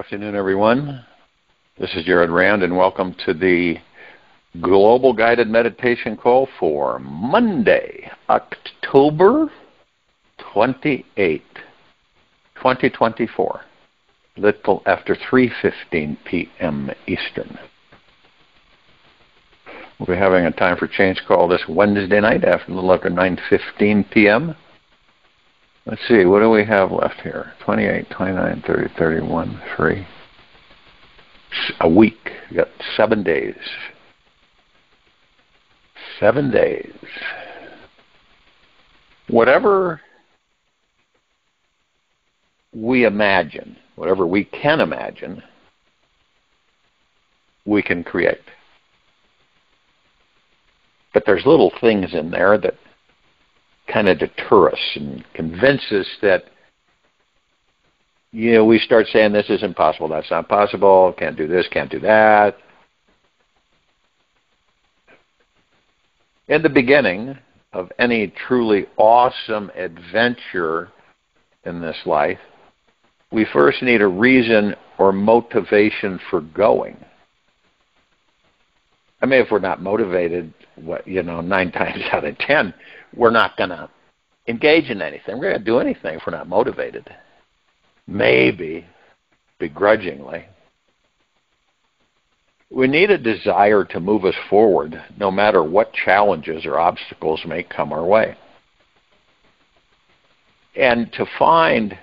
afternoon, everyone. This is Jared Rand, and welcome to the Global Guided Meditation Call for Monday, October 28, 2024, little after 3:15 p.m. Eastern. We'll be having a Time for Change call this Wednesday night, a little after 9:15 p.m. Let's see, what do we have left here? 28, 29, 30, 31, 3. A week. We've got 7 days. 7 days. Whatever we imagine, whatever we can imagine, we can create. But there's little things in there that kind of deter us and convince us that, we start saying this isn't possible, that's not possible, can't do this, can't do that. In the beginning of any truly awesome adventure in this life, we first need a reason or motivation for going. I mean, if we're not motivated, 9 times out of 10, we're not going to engage in anything. We're going to do anything if we're not motivated. Maybe begrudgingly. We need a desire to move us forward, no matter what challenges or obstacles may come our way. And to find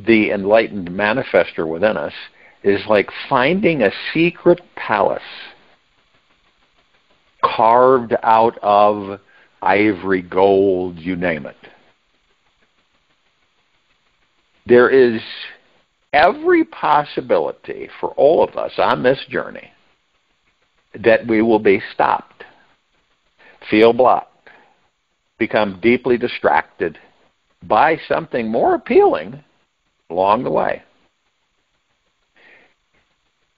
the enlightened manifester within us is like finding a secret palace carved out of ivory, gold, you name it. There is every possibility for all of us on this journey that we will be stopped, feel blocked, become deeply distracted by something more appealing along the way.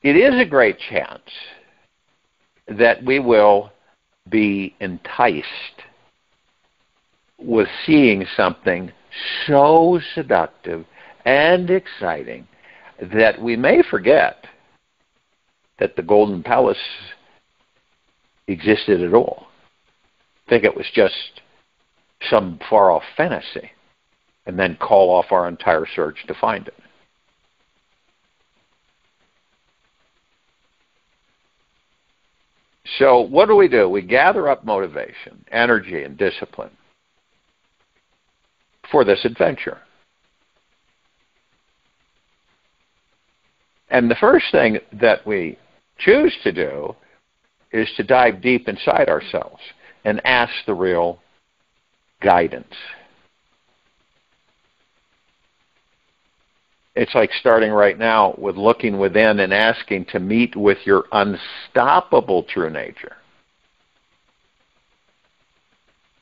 It is a great chance that we will be enticed with seeing something so seductive and exciting that we may forget that the Golden Palace existed at all. Think it was just some far-off fantasy, and then call off our entire search to find it. So what do? We gather up motivation, energy, and discipline for this adventure. And the first thing that we choose to do is to dive deep inside ourselves and ask the real guidance. It's like starting right now with looking within and asking to meet with your unstoppable true nature.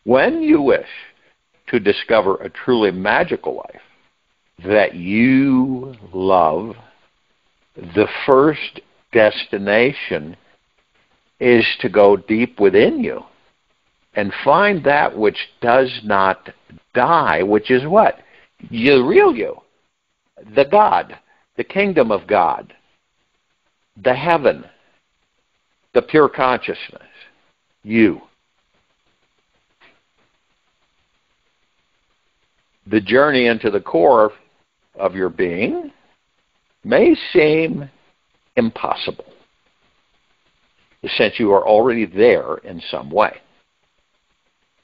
When you wish to discover a truly magical life that you love, the first destination is to go deep within you and find that which does not die, which is what? The real you. The God, the kingdom of God, the heaven, the pure consciousness, you. The journey into the core of your being may seem impossible, since you are already there in some way.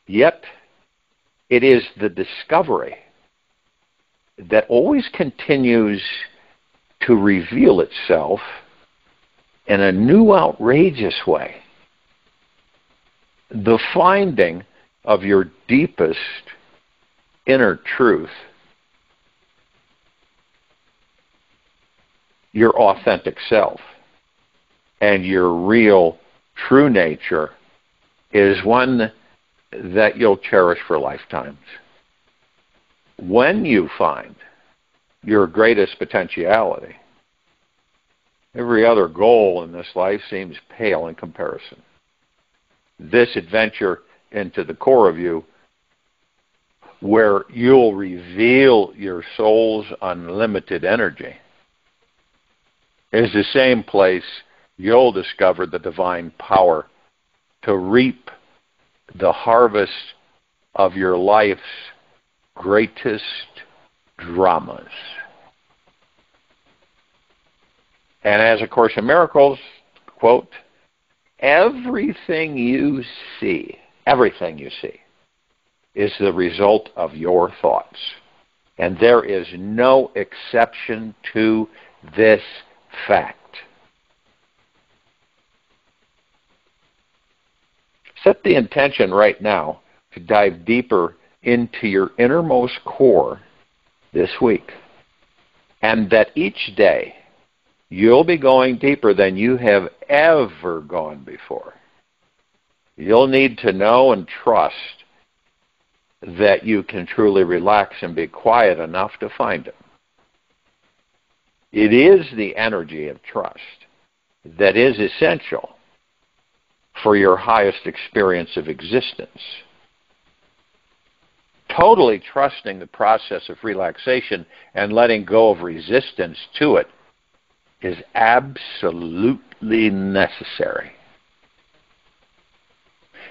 Yet, it is the discovery that always continues to reveal itself in a new, outrageous way. The finding of your deepest inner truth, your authentic self, and your real true nature is one that you'll cherish for lifetimes. When you find your greatest potentiality, every other goal in this life seems pale in comparison. This adventure into the core of you, where you'll reveal your soul's unlimited energy, is the same place you'll discover the divine power to reap the harvest of your life's greatest dramas. And as A Course in Miracles, quote, everything you see is the result of your thoughts. And there is no exception to this fact. Set the intention right now to dive deeper into your innermost core this week. And that each day you'll be going deeper than you have ever gone before. You'll need to know and trust that you can truly relax and be quiet enough to find it. It is the energy of trust that is essential for your highest experience of existence. Totally trusting the process of relaxation and letting go of resistance to it is absolutely necessary.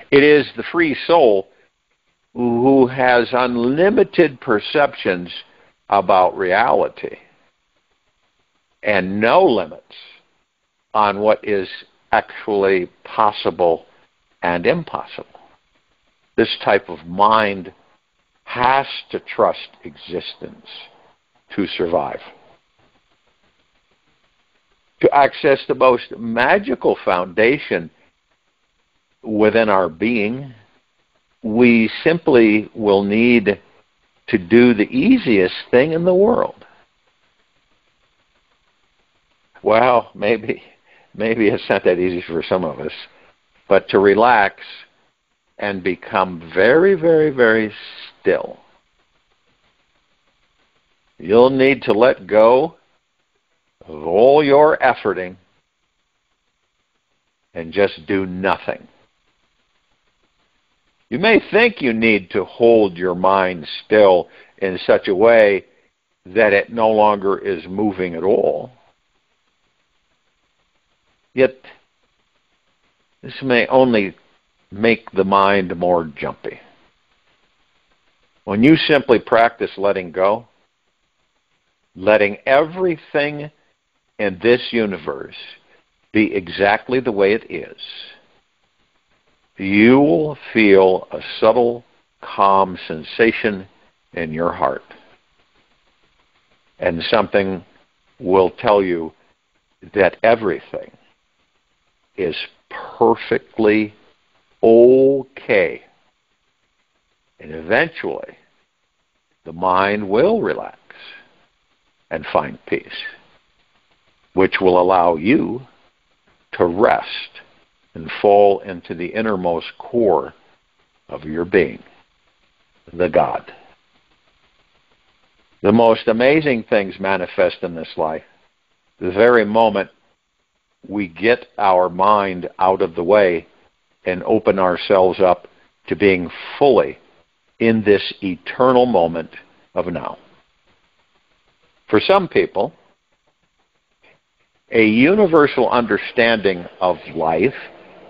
It is the free soul who has unlimited perceptions about reality and no limits on what is actually possible and impossible. This type of mind has to trust existence to survive. To access the most magical foundation within our being, we simply will need to do the easiest thing in the world. Well, maybe it's not that easy for some of us, but to relax and become very, very, very still. You'll need to let go of all your efforting and just do nothing. You may think you need to hold your mind still in such a way that it no longer is moving at all. Yet, this may only make the mind more jumpy. When you simply practice letting go, letting everything in this universe be exactly the way it is, you will feel a subtle, calm sensation in your heart. And something will tell you that everything is perfectly okay. And eventually, the mind will relax and find peace, which will allow you to rest and fall into the innermost core of your being, the God. The most amazing things manifest in this life the very moment we get our mind out of the way and open ourselves up to being fully in this eternal moment of now. For some people, a universal understanding of life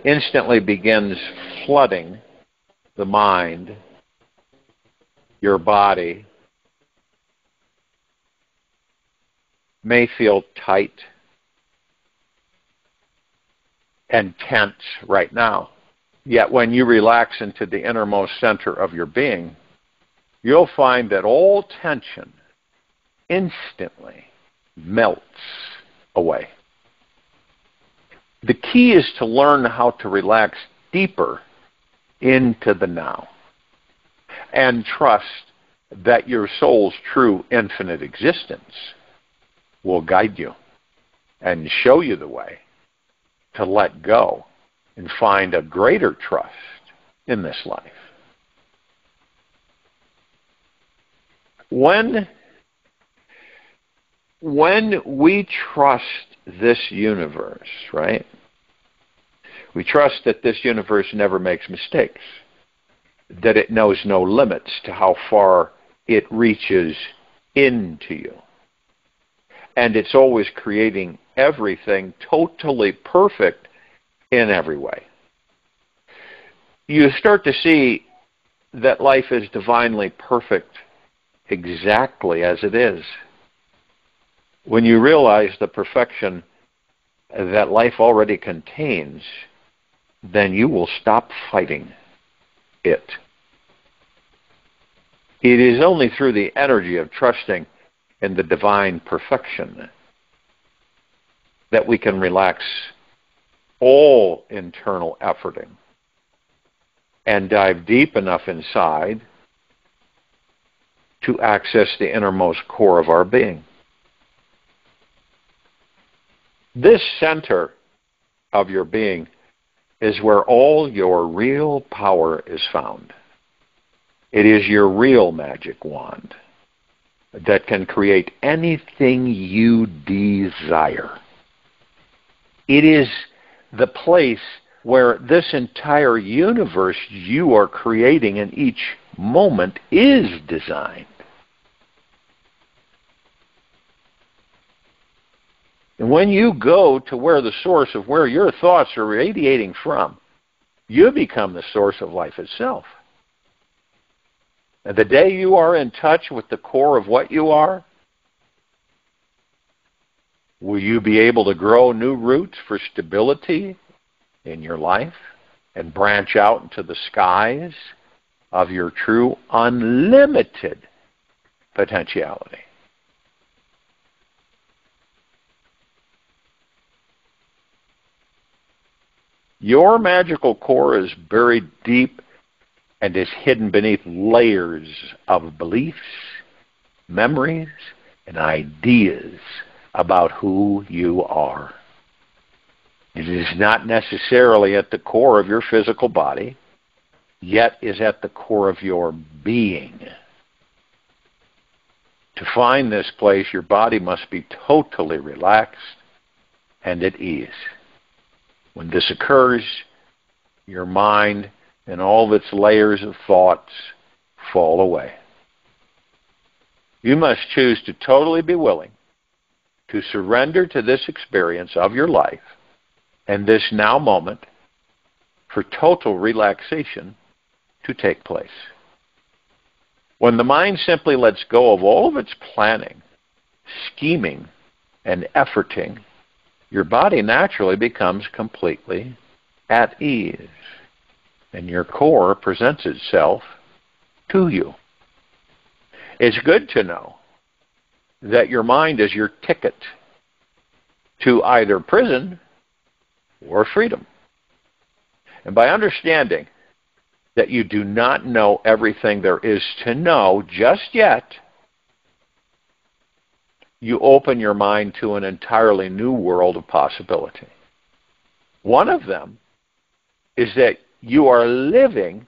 instantly begins flooding the mind, your body may feel tight and tense right now. Yet when you relax into the innermost center of your being, you'll find that all tension instantly melts away. The key is to learn how to relax deeper into the now and trust that your soul's true infinite existence will guide you and show you the way to let go and find a greater trust in this life. When we trust this universe, right? We trust that this universe never makes mistakes, that it knows no limits to how far it reaches into you. And it's always creating everything totally perfect in every way. You start to see that life is divinely perfect exactly as it is. When you realize the perfection that life already contains, then you will stop fighting it. It is only through the energy of trusting in the divine perfection that we can relax all internal efforting and dive deep enough inside to access the innermost core of our being. This center of your being is where all your real power is found. It is your real magic wand that can create anything you desire. It is the place where this entire universe you are creating in each moment is designed. And when you go to where the source of where your thoughts are radiating from, you become the source of life itself. And the day you are in touch with the core of what you are, will you be able to grow new roots for stability in your life and branch out into the skies of your true unlimited potentiality? Your magical core is buried deep and is hidden beneath layers of beliefs, memories, and ideas about who you are. It is not necessarily at the core of your physical body, yet is at the core of your being. To find this place, your body must be totally relaxed and at ease. When this occurs, your mind and all of its layers of thoughts fall away. You must choose to totally be willing to surrender to this experience of your life and this now moment for total relaxation to take place. When the mind simply lets go of all of its planning, scheming, and efforting, your body naturally becomes completely at ease, and your core presents itself to you. It's good to know that your mind is your ticket to either prison or freedom. And by understanding that you do not know everything there is to know just yet, you open your mind to an entirely new world of possibility. One of them is that you are living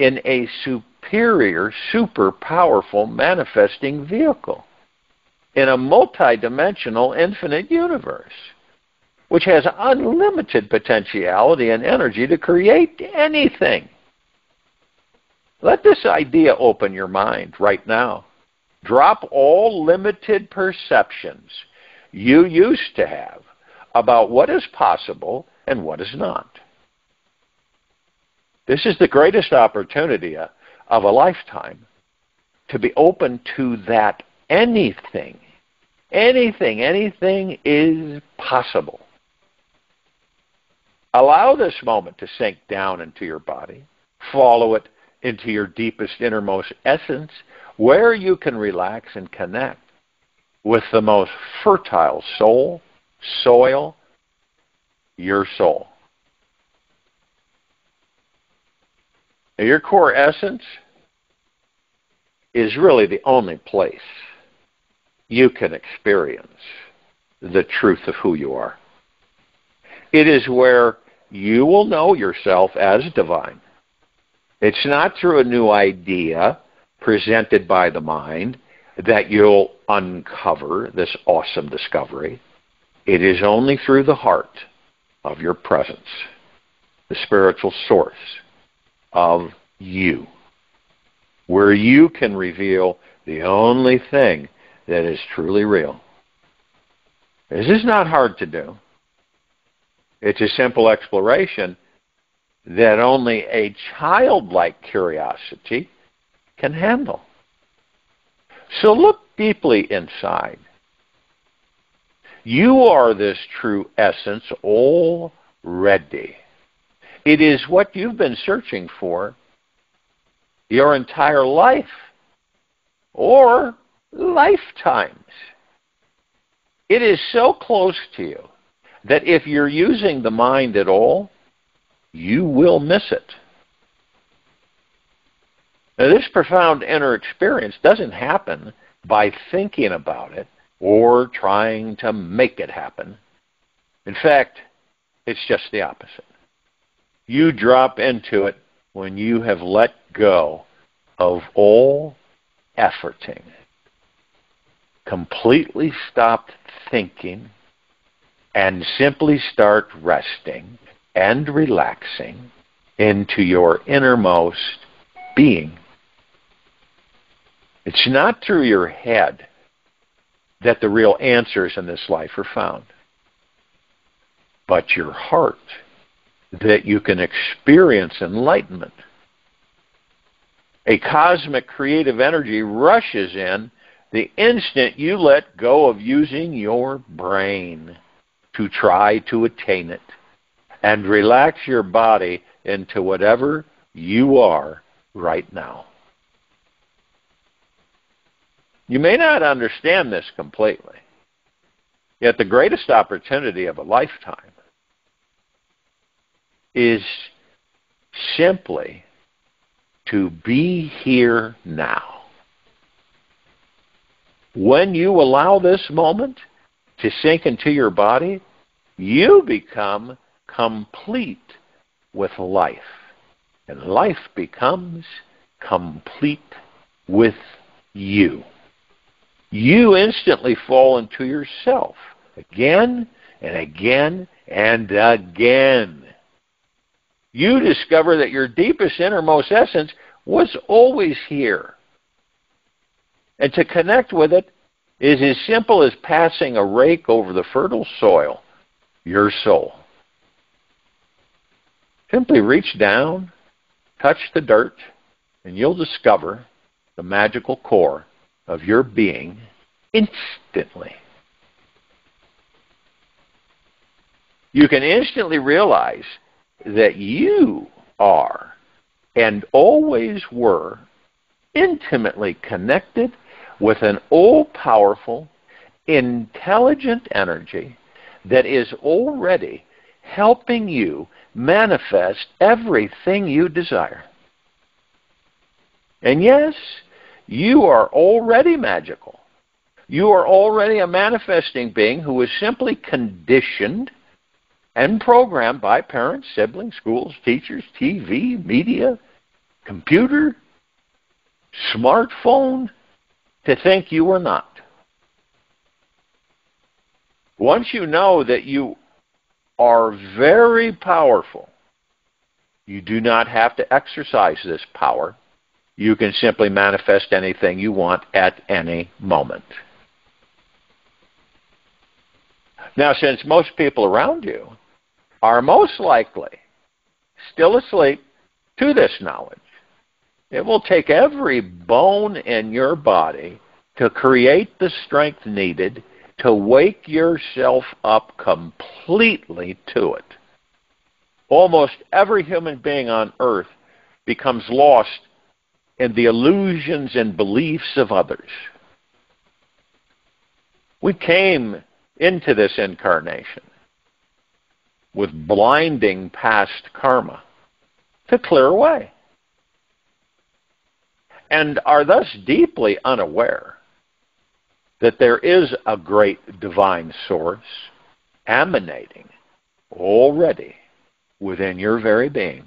in a superior, super powerful manifesting vehicle in a multidimensional infinite universe, which has unlimited potentiality and energy to create anything. Let this idea open your mind right now. Drop all limited perceptions you used to have about what is possible and what is not. This is the greatest opportunity of a lifetime, to be open to that anything is possible. Allow this moment to sink down into your body. Follow it into your deepest, innermost essence, where you can relax and connect with the most fertile soil, your soul. Now, your core essence is really the only place you can experience the truth of who you are. It is where you will know yourself as divine. It's not through a new idea presented by the mind that you'll uncover this awesome discovery. It is only through the heart of your presence, the spiritual source of you, where you can reveal the only thing that is truly real. This is not hard to do. It's a simple exploration that only a childlike curiosity can handle. So look deeply inside. You are this true essence already. It is what you've been searching for your entire life or lifetimes. It is so close to you that if you're using the mind at all, you will miss it. Now, this profound inner experience doesn't happen by thinking about it or trying to make it happen. In fact, it's just the opposite. You drop into it when you have let go of all efforting, completely stopped thinking, and simply start resting and relaxing into your innermost being. It's not through your head that the real answers in this life are found, but your heart, that you can experience enlightenment. A cosmic creative energy rushes in the instant you let go of using your brain to try to attain it, and relax your body into whatever you are right now. You may not understand this completely, yet the greatest opportunity of a lifetime is simply to be here now. When you allow this moment to sink into your body, you become complete with life. And life becomes complete with you. You instantly fall into yourself again and again and again. You discover that your deepest, innermost essence was always here. And to connect with it is as simple as passing a rake over the fertile soil, your soul. Simply reach down, touch the dirt, and you'll discover the magical core of your being instantly. You can instantly realize that you are and always were intimately connected with an all-powerful, intelligent energy that is already helping you manifest everything you desire. And yes, you are already magical. You are already a manifesting being who is simply conditioned and programmed by parents, siblings, schools, teachers, TV, media, computer, smartphone, to think you are not. Once you know that you are very powerful, you do not have to exercise this power. You can simply manifest anything you want at any moment. Now, since most people around you are most likely still asleep to this knowledge, it will take every bone in your body to create the strength needed to wake yourself up completely to it. Almost every human being on earth becomes lost in the illusions and beliefs of others. We came into this incarnation with blinding past karma to clear away, and are thus deeply unaware that there is a great divine source emanating already within your very being.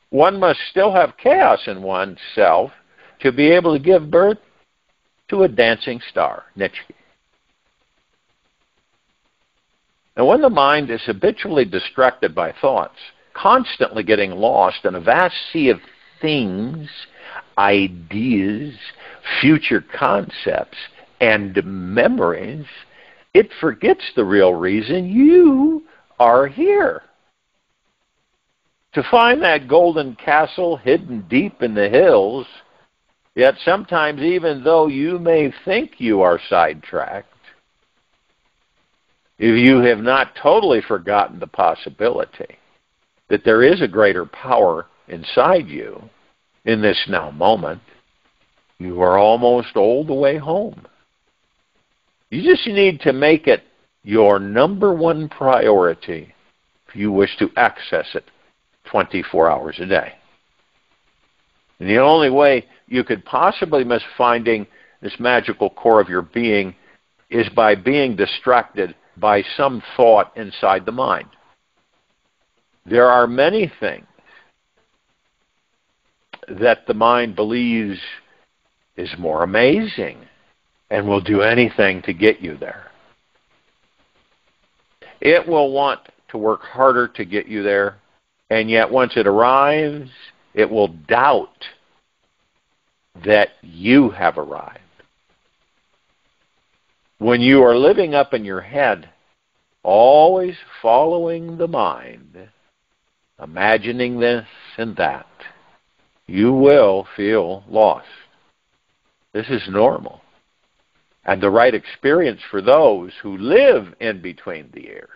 One must still have chaos in oneself to be able to give birth to a dancing star, Nietzsche. And when the mind is habitually distracted by thoughts, constantly getting lost in a vast sea of things, ideas, future concepts, and memories, it forgets the real reason you are here. To find that golden castle hidden deep in the hills, yet sometimes even though you may think you are sidetracked, if you have not totally forgotten the possibility that there is a greater power inside you in this now moment, you are almost all the way home. You just need to make it your #1 priority if you wish to access it 24 hours a day. And the only way you could possibly miss finding this magical core of your being is by being distracted by some thought inside the mind. There are many things that the mind believes is more amazing and will do anything to get you there. It will want to work harder to get you there, and yet once it arrives, it will doubt that you have arrived. When you are living up in your head, always following the mind, imagining this and that, you will feel lost. This is normal, and the right experience for those who live in between the ears.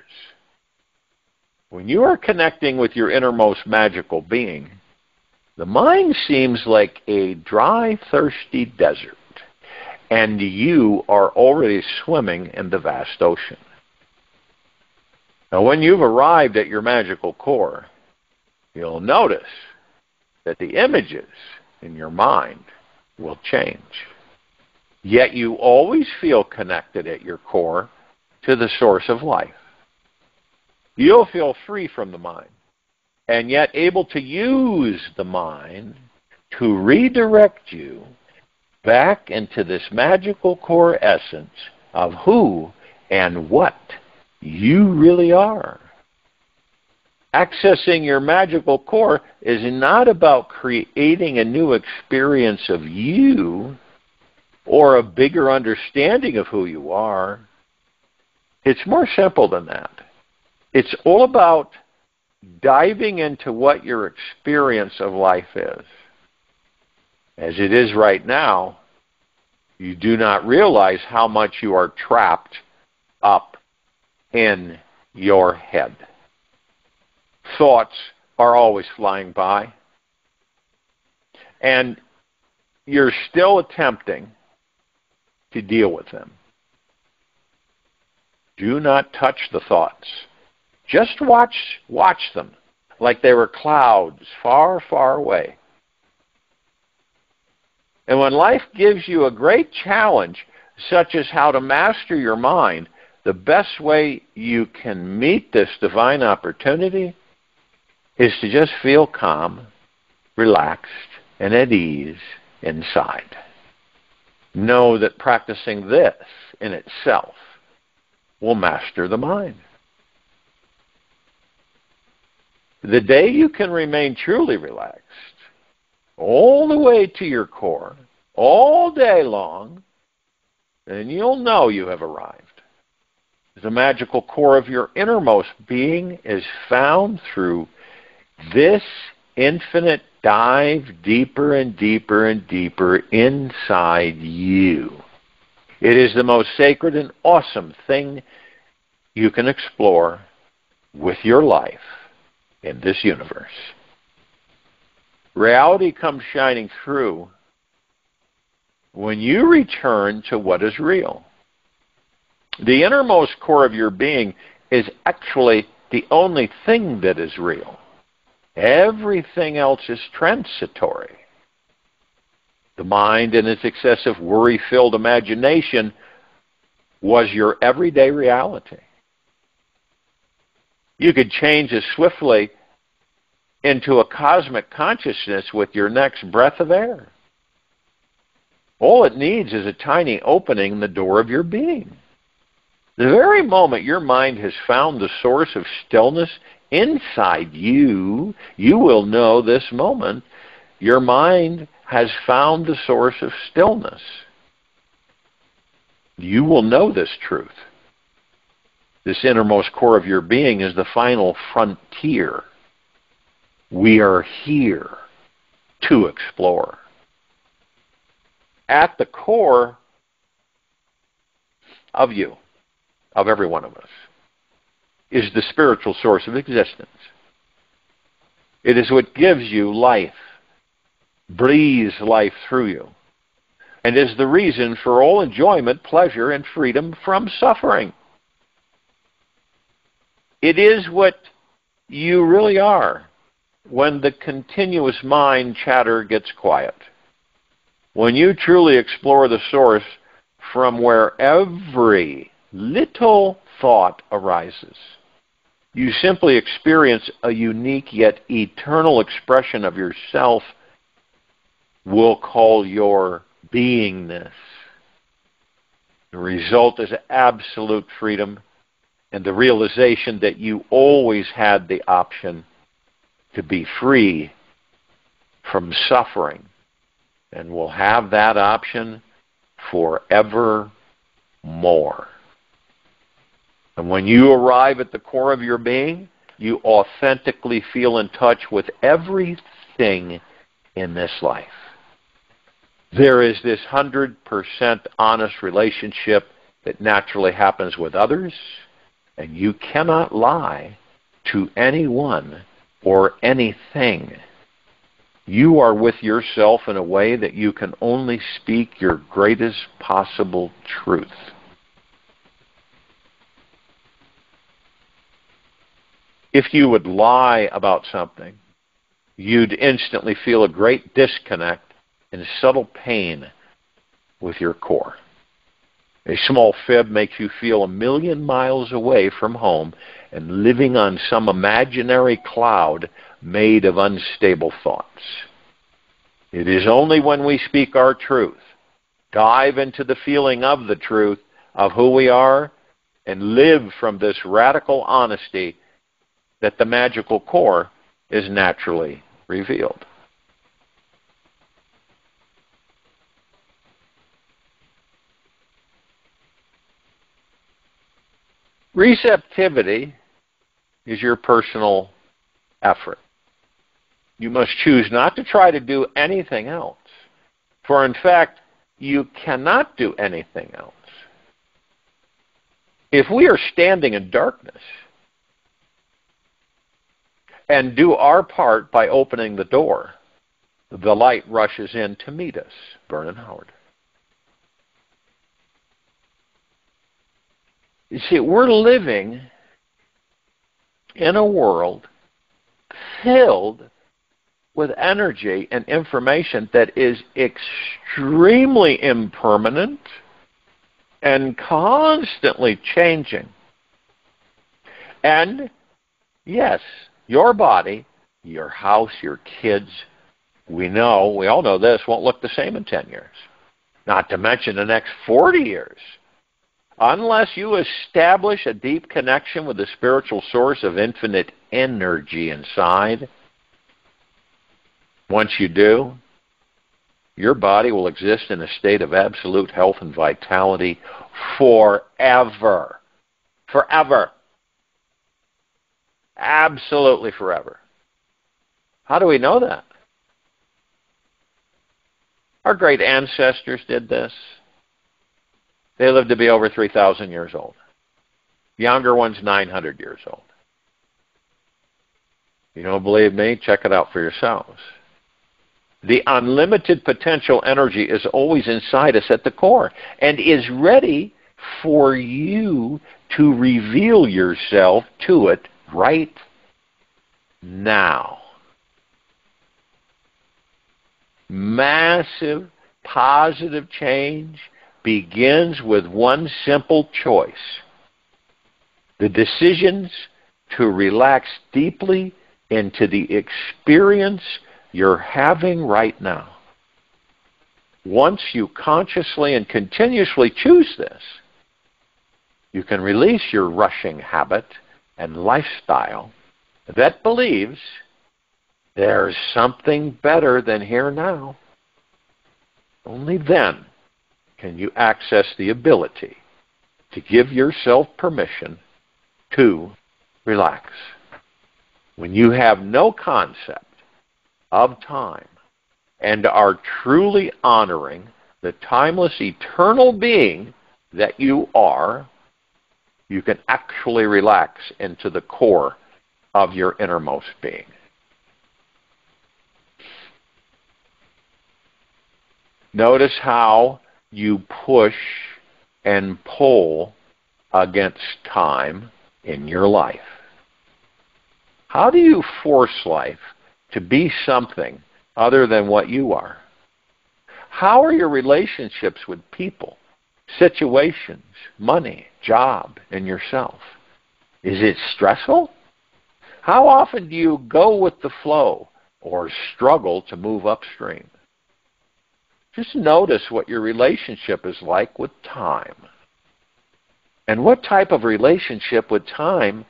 When you are connecting with your innermost magical being, the mind seems like a dry, thirsty desert, and you are already swimming in the vast ocean. Now, when you've arrived at your magical core, you'll notice that the images in your mind will change. Yet you always feel connected at your core to the source of life. You'll feel free from the mind, and yet able to use the mind to redirect you back into this magical core essence of who and what you really are. Accessing your magical core is not about creating a new experience of you or a bigger understanding of who you are. It's more simple than that. It's all about diving into what your experience of life is. As it is right now, you do not realize how much you are trapped up in your head. Thoughts are always flying by, and you're still attempting to deal with them. Do not touch the thoughts. Just watch them like they were clouds far, far away. And when life gives you a great challenge, such as how to master your mind, the best way you can meet this divine opportunity is to just feel calm, relaxed, and at ease inside. Know that practicing this in itself will master the mind. The day you can remain truly relaxed, all the way to your core, all day long, then you'll know you have arrived. The magical core of your innermost being is found through this infinite dive deeper and deeper and deeper inside you. It is the most sacred and awesome thing you can explore with your life in this universe. Reality comes shining through when you return to what is real. The innermost core of your being is actually the only thing that is real. Everything else is transitory. The mind and its excessive worry-filled imagination was your everyday reality. You could change as swiftly into a cosmic consciousness with your next breath of air. All it needs is a tiny opening in the door of your being. The very moment your mind has found the source of stillness inside you, you will know this moment. Your mind has found the source of stillness. You will know this truth. This innermost core of your being is the final frontier. We are here to explore. At the core of you, of every one of us, is the spiritual source of existence. It is what gives you life, breathes life through you, and is the reason for all enjoyment, pleasure, and freedom from suffering. It is what you really are when the continuous mind chatter gets quiet. When you truly explore the source from where every little thought arises, you simply experience a unique yet eternal expression of yourself we'll call your beingness. The result is absolute freedom and the realization that you always had the option to be free from suffering, and will have that option forevermore. And when you arrive at the core of your being, you authentically feel in touch with everything in this life. There is this 100% honest relationship that naturally happens with others, and you cannot lie to anyone or anything. You are with yourself in a way that you can only speak your greatest possible truth. If you would lie about something, you'd instantly feel a great disconnect and subtle pain with your core. A small fib makes you feel 1,000,000 miles away from home and living on some imaginary cloud made of unstable thoughts. It is only when we speak our truth, dive into the feeling of the truth of who we are, and live from this radical honesty that the magical core is naturally revealed. Receptivity is your personal effort. You must choose not to try to do anything else. For in fact, you cannot do anything else. If we are standing in darkness and do our part by opening the door, the light rushes in to meet us. Vernon Howard. You see, we're living in a world filled with energy and information that is extremely impermanent and constantly changing. And yes, your body, your house, your kids, we all know this, won't look the same in 10 years. Not to mention the next 40 years. Unless you establish a deep connection with the spiritual source of infinite energy inside, once you do, your body will exist in a state of absolute health and vitality forever. Forever. Absolutely forever. How do we know that? Our great ancestors did this. They lived to be over 3,000 years old. Younger ones, 900 years old. You don't believe me? Check it out for yourselves. The unlimited potential energy is always inside us at the core and is ready for you to reveal yourself to it right now. Massive positive change begins with one simple choice: the decisions to relax deeply into the experience you're having right now. Once you consciously and continuously choose this, you can release your rushing habit and lifestyle that believes there's something better than here now, only then can you access the ability to give yourself permission to relax. When you have no concept of time and are truly honoring the timeless, eternal being that you are, you can actually relax into the core of your innermost being. Notice how you push and pull against time in your life. How do you force life to be something other than what you are? How are your relationships with people, situations, money, job, and yourself? Is it stressful? How often do you go with the flow or struggle to move upstream? Just notice what your relationship is like with time. And what type of relationship with time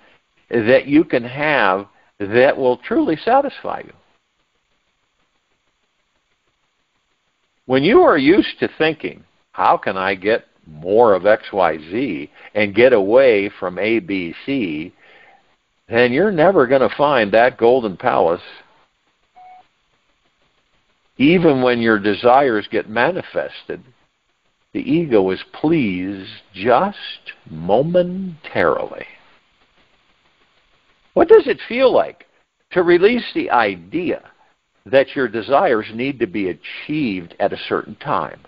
that you can have that will truly satisfy you. When you are used to thinking, how can I get more of X, Y, Z and get away from A, B, C, then you're never going to find that golden palace. Even when your desires get manifested, the ego is pleased just momentarily. What does it feel like to release the idea that your desires need to be achieved at a certain time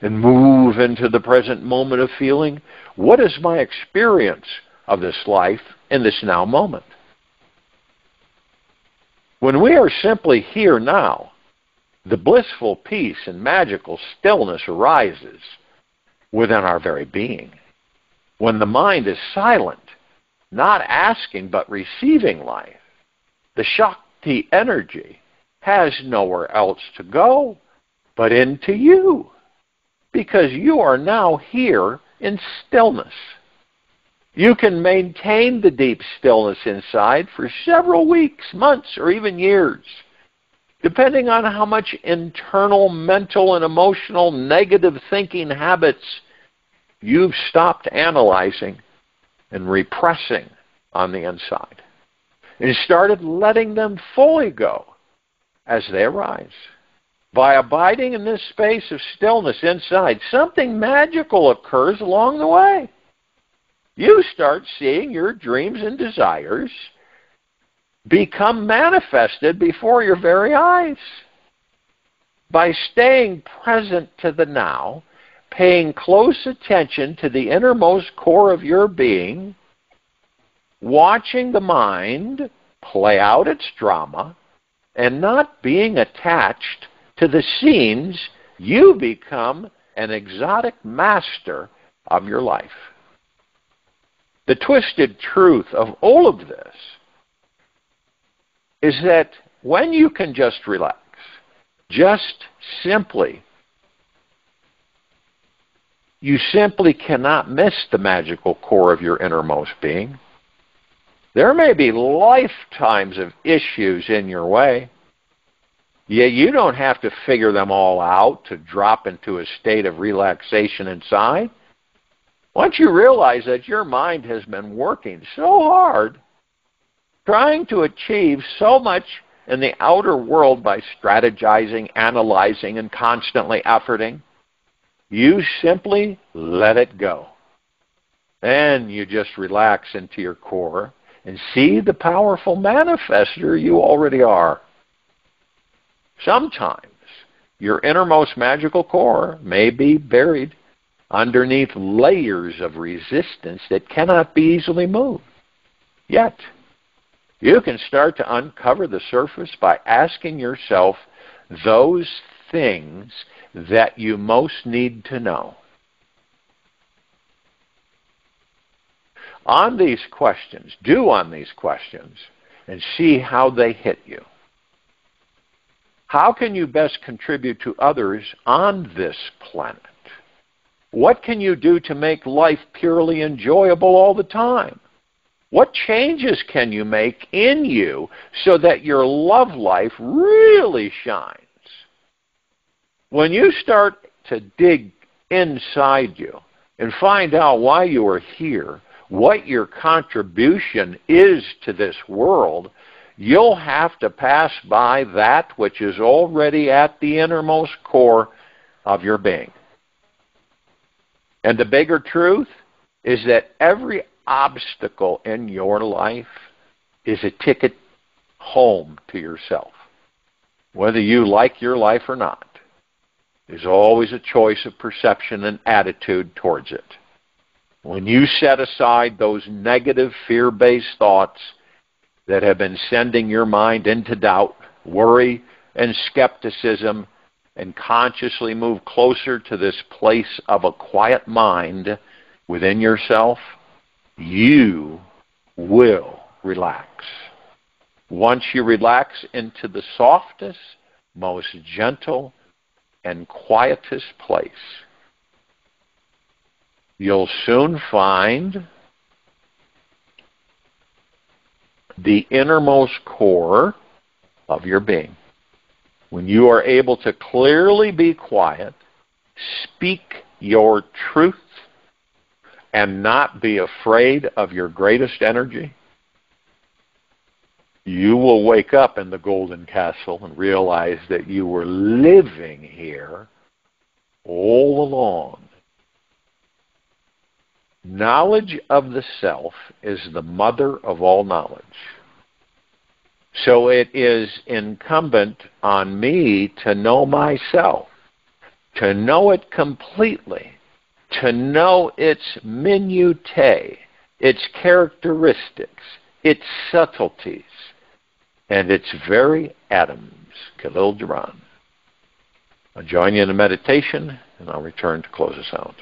and move into the present moment of feeling, what is my experience of this life in this now moment? When we are simply here now, the blissful peace and magical stillness arises within our very being. When the mind is silent, not asking but receiving life, the Shakti energy has nowhere else to go but into you, because you are now here in stillness. You can maintain the deep stillness inside for several weeks, months, or even years, depending on how much internal, mental, and emotional negative thinking habits you've stopped analyzing and repressing on the inside, and started letting them fully go as they arise. By abiding in this space of stillness inside, something magical occurs along the way. You start seeing your dreams and desires become manifested before your very eyes. By staying present to the now, paying close attention to the innermost core of your being, watching the mind play out its drama, and not being attached to the scenes, you become an exotic master of your life. The twisted truth of all of this is that when you can just relax, just simply, you simply cannot miss the magical core of your innermost being. There may be lifetimes of issues in your way, yet you don't have to figure them all out to drop into a state of relaxation inside. Once you realize that your mind has been working so hard, trying to achieve so much in the outer world by strategizing, analyzing, and constantly efforting, you simply let it go. Then you just relax into your core and see the powerful manifester you already are. Sometimes your innermost magical core may be buried underneath layers of resistance that cannot be easily moved. Yet, you can start to uncover the surface by asking yourself those things that you most need to know. On these questions, and see how they hit you. How can you best contribute to others on this planet? What can you do to make life purely enjoyable all the time? What changes can you make in you so that your love life really shines? When you start to dig inside you and find out why you are here, what your contribution is to this world, you'll have to pass by that which is already at the innermost core of your being. And the bigger truth is that every obstacle in your life is a ticket home to yourself. Whether you like your life or not, there's always a choice of perception and attitude towards it. When you set aside those negative fear-based thoughts that have been sending your mind into doubt, worry, and skepticism, and consciously move closer to this place of a quiet mind within yourself, you will relax. Once you relax into the softest, most gentle, and quietest place, you'll soon find the innermost core of your being. When you are able to clearly be quiet, speak your truth, and not be afraid of your greatest energy, you will wake up in the golden castle and realize that you were living here all along. Knowledge of the self is the mother of all knowledge. So it is incumbent on me to know myself, to know it completely, to know its minutiae, its characteristics, its subtleties, and its very atoms. Khalil Gibran. I'll join you in a meditation, and I'll return to close us out.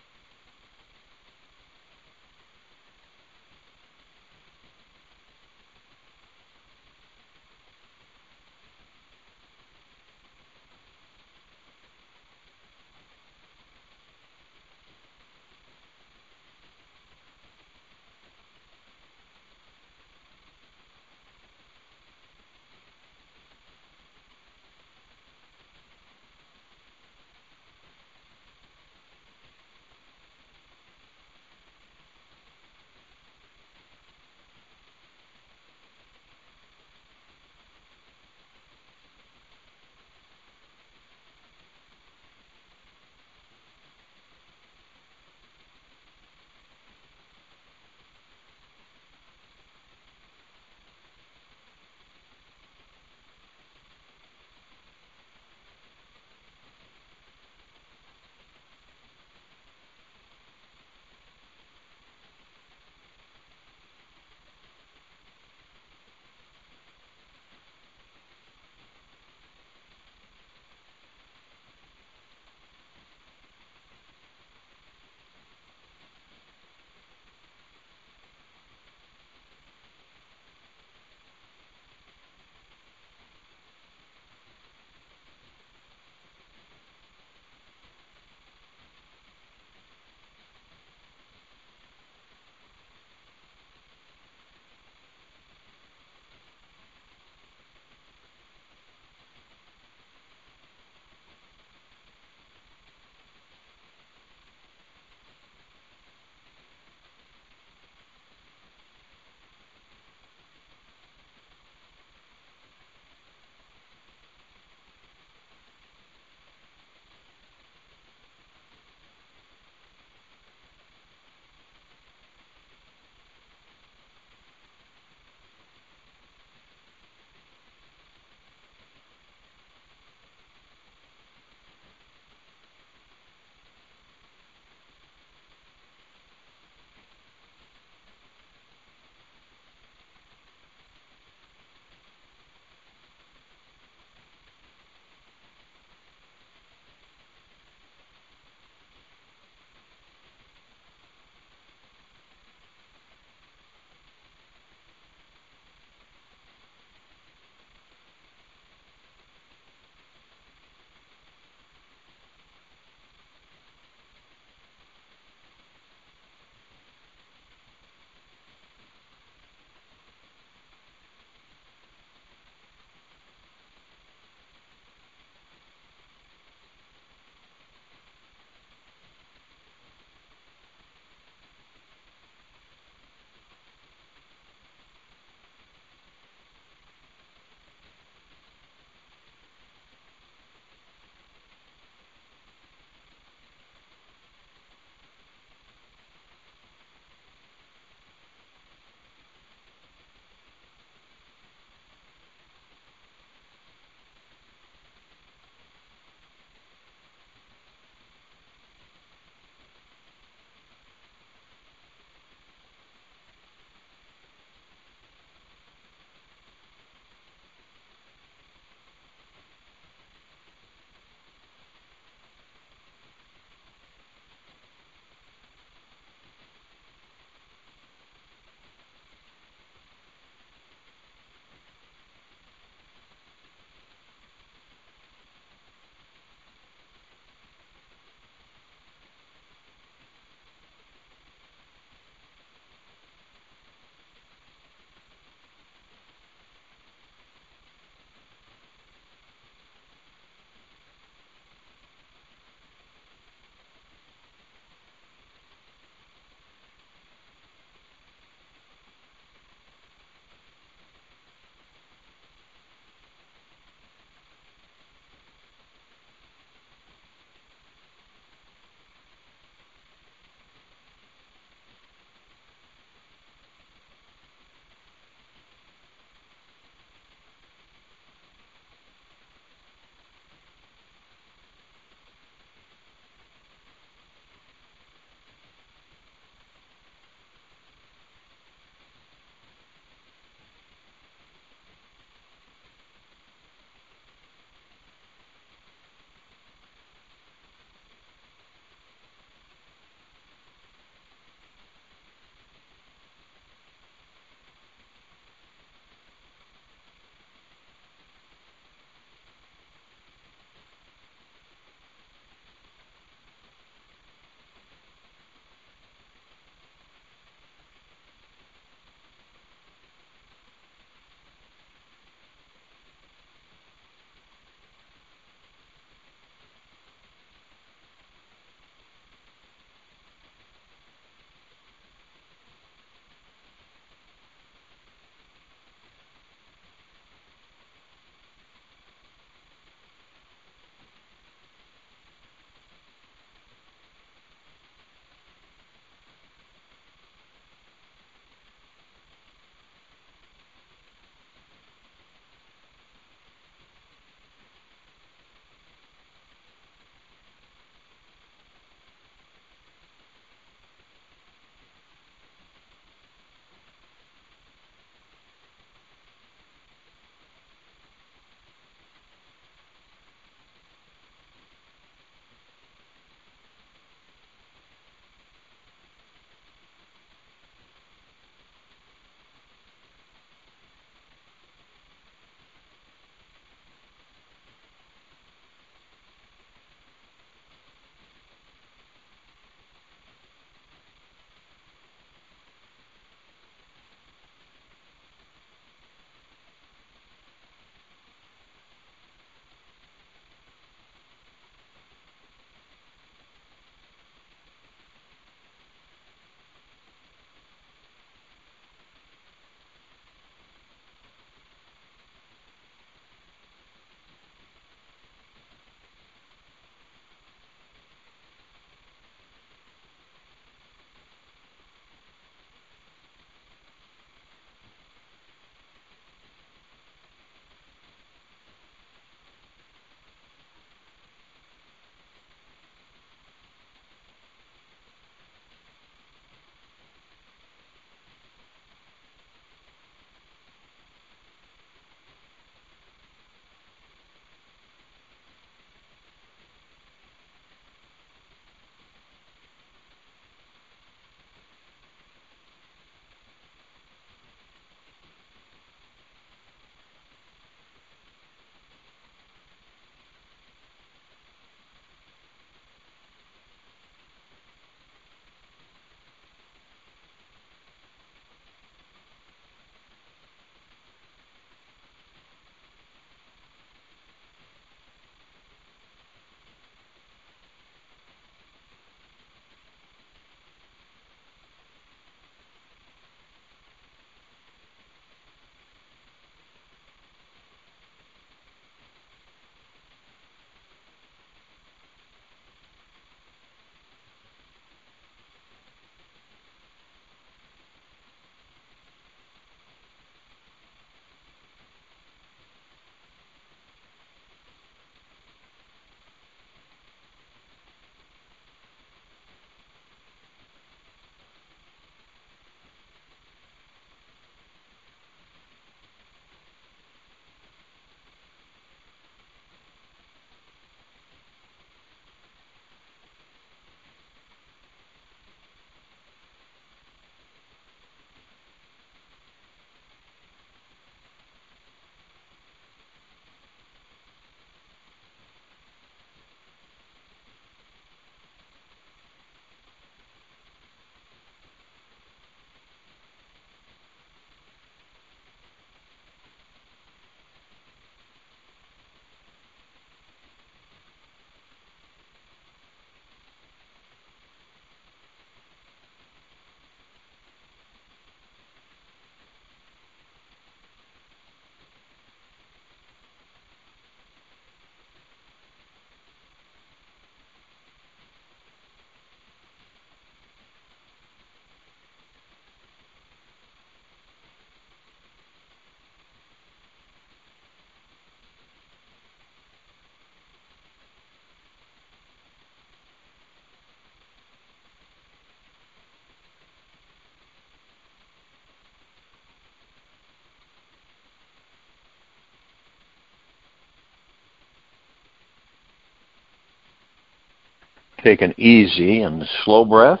Take an easy and slow breath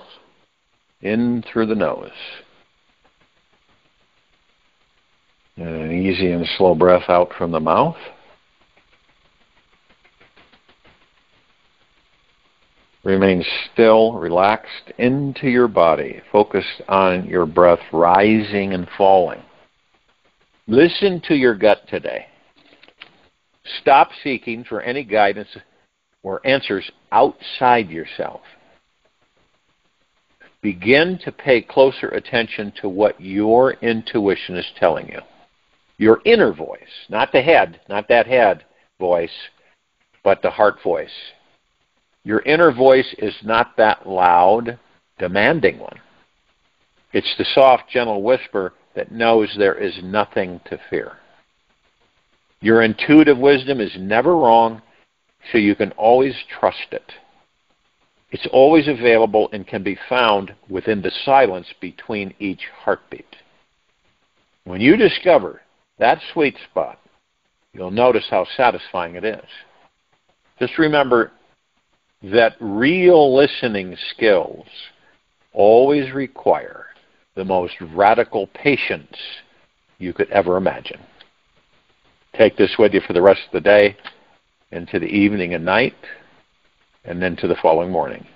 in through the nose. And an easy and slow breath out from the mouth. Remain still, relaxed into your body, focused on your breath rising and falling. Listen to your gut today. Stop seeking for any guidance or answers outside yourself. Begin to pay closer attention to what your intuition is telling you. Your inner voice, not the head, not that head voice, but the heart voice. Your inner voice is not that loud, demanding one. It's the soft, gentle whisper that knows there is nothing to fear. Your intuitive wisdom is never wrong, so you can always trust it. It's always available and can be found within the silence between each heartbeat. When you discover that sweet spot, you'll notice how satisfying it is. Just remember that real listening skills always require the most radical patience you could ever imagine. Take this with you for the rest of the day, into the evening and night, and then to the following morning.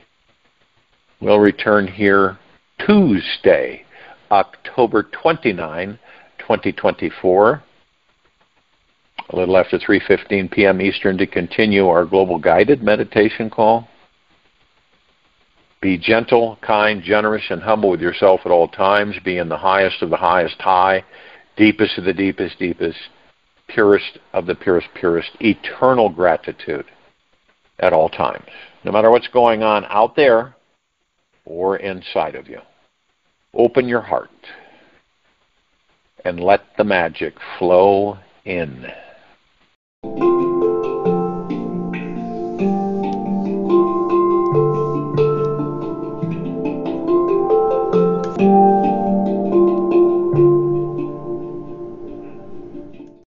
We'll return here Tuesday, October 29, 2024, a little after 3:15 p.m. Eastern, to continue our global guided meditation call. Be gentle, kind, generous, and humble with yourself at all times. Be in the highest of the highest high, deepest of the deepest deepest, purest of the purest purest, eternal gratitude at all times, no matter what's going on out there or inside of you. Open your heart and let the magic flow in.